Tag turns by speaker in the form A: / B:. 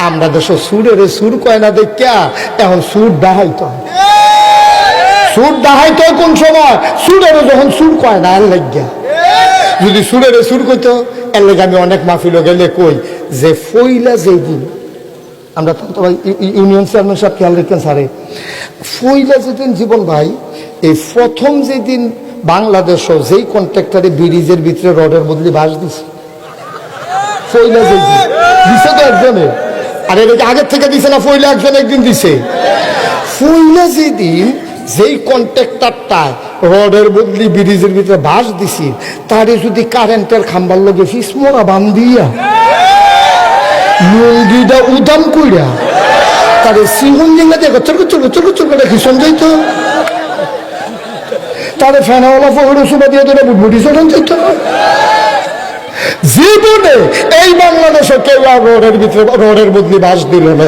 A: আমরা দেশ সুরের সুর কয় না দেখা এখন সুর ডাহাইতে হয়। সুর ডাহাইতে হয় কোন সময়? সুরের যখন সুর কয় না এর লাগিয়া। যদি সুরের সুর কইতো এর লেগে আমি অনেক মাহফিলে গেলে কই যে ফইলা যেই দিন আমরা তো ভাই ইউনিয়ন চেয়ারম্যান সাহেব খেয়াল রাখেন স্যারে, ফইলা যেদিন জীবন ভাই এই প্রথম যেদিন বাংলাদেশও যেই কন্ট্রাক্টরে ব্রিজের ভিতরে রডের বদলে বাস দিছে, ফইলা যেই দিন দিছে তো একজনে, আর এটাকে আগের থেকে দিছে না, ফইলা একজন একদিন দিছে। ফইলা যেদিন যেই কন্ট্রাক্টরটা রডের বদলি ব্রিজের ভিতরে বাস দিছি, তারে যদি কারেন্টের খাম্বার লগে ফিসমোরা বান্ধিয়া লুঙ্গিটা উদাম কইরা তারে সিঙ্গুন জিঙ্গা দেখো চল করে খিসন যাইত, তারে ফেনাওয়ালা ফহরে সুবা দিয়ে ধরে বুটবুটি চলন যাইত। জীবনে এই বাংলাদেশে কেউ আর রোডের ভিতরে রোডের বদলি বাস দিল না।